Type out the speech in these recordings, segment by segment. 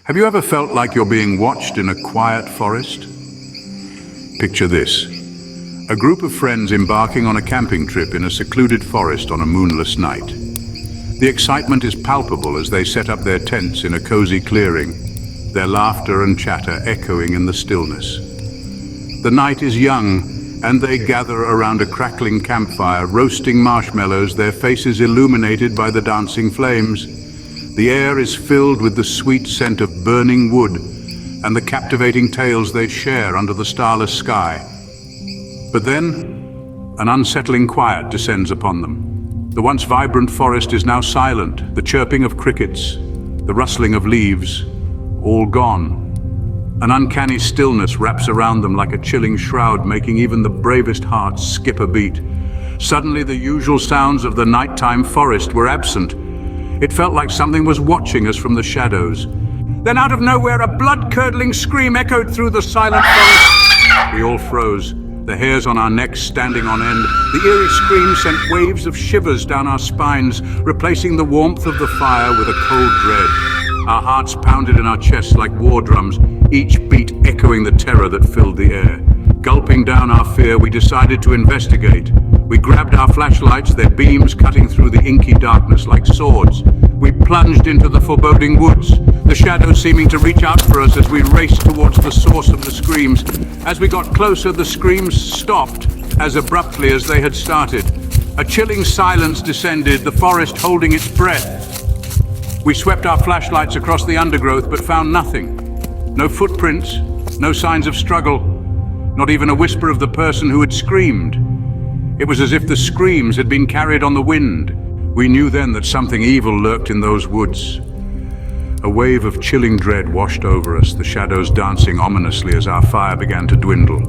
Have you ever felt like you're being watched in a quiet forest? Picture this. A group of friends embarking on a camping trip in a secluded forest on a moonless night. The excitement is palpable as they set up their tents in a cozy clearing, their laughter and chatter echoing in the stillness. The night is young, and they gather around a crackling campfire, roasting marshmallows, their faces illuminated by the dancing flames. The air is filled with the sweet scent of burning wood and the captivating tales they share under the starless sky. But then, an unsettling quiet descends upon them. The once vibrant forest is now silent, the chirping of crickets, the rustling of leaves, all gone. An uncanny stillness wraps around them like a chilling shroud, making even the bravest hearts skip a beat. Suddenly, the usual sounds of the nighttime forest were absent. It felt like something was watching us from the shadows. Then out of nowhere, a blood-curdling scream echoed through the silent forest. We all froze, the hairs on our necks standing on end. The eerie scream sent waves of shivers down our spines, replacing the warmth of the fire with a cold dread. Our hearts pounded in our chests like war drums, each beat echoing the terror that filled the air. Gulping down our fear, we decided to investigate. We grabbed our flashlights, their beams cutting through the inky darkness like swords. We plunged into the foreboding woods, the shadows seeming to reach out for us as we raced towards the source of the screams. As we got closer, the screams stopped as abruptly as they had started. A chilling silence descended, the forest holding its breath. We swept our flashlights across the undergrowth but found nothing. No footprints, no signs of struggle, not even a whisper of the person who had screamed. It was as if the screams had been carried on the wind. We knew then that something evil lurked in those woods. A wave of chilling dread washed over us, the shadows dancing ominously as our fire began to dwindle.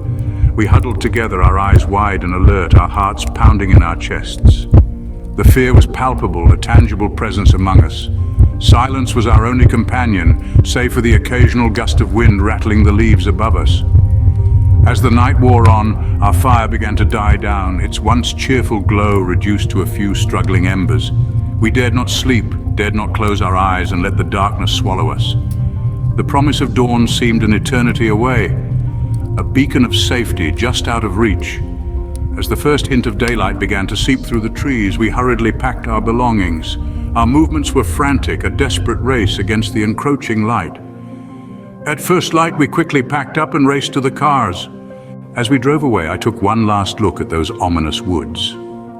We huddled together, our eyes wide and alert, our hearts pounding in our chests. The fear was palpable, a tangible presence among us. Silence was our only companion, save for the occasional gust of wind rattling the leaves above us. As the night wore on, our fire began to die down, its once cheerful glow reduced to a few struggling embers. We dared not sleep, dared not close our eyes and let the darkness swallow us. The promise of dawn seemed an eternity away, a beacon of safety just out of reach. As the first hint of daylight began to seep through the trees, we hurriedly packed our belongings. Our movements were frantic, a desperate race against the encroaching light. At first light, we quickly packed up and raced to the cars. As we drove away, I took one last look at those ominous woods.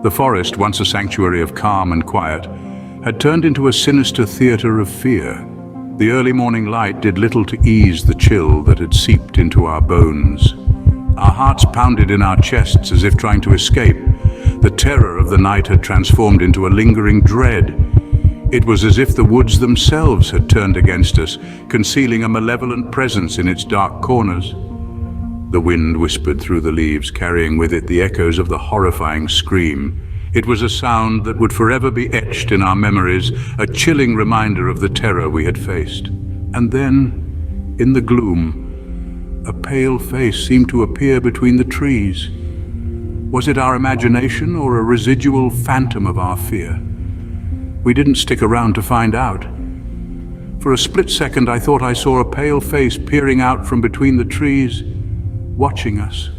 The forest, once a sanctuary of calm and quiet, had turned into a sinister theater of fear. The early morning light did little to ease the chill that had seeped into our bones. Our hearts pounded in our chests as if trying to escape. The terror of the night had transformed into a lingering dread. It was as if the woods themselves had turned against us, concealing a malevolent presence in its dark corners. The wind whispered through the leaves, carrying with it the echoes of the horrifying scream. It was a sound that would forever be etched in our memories, a chilling reminder of the terror we had faced. And then, in the gloom, a pale face seemed to appear between the trees. Was it our imagination or a residual phantom of our fear? We didn't stick around to find out. For a split second, I thought I saw a pale face peering out from between the trees, watching us.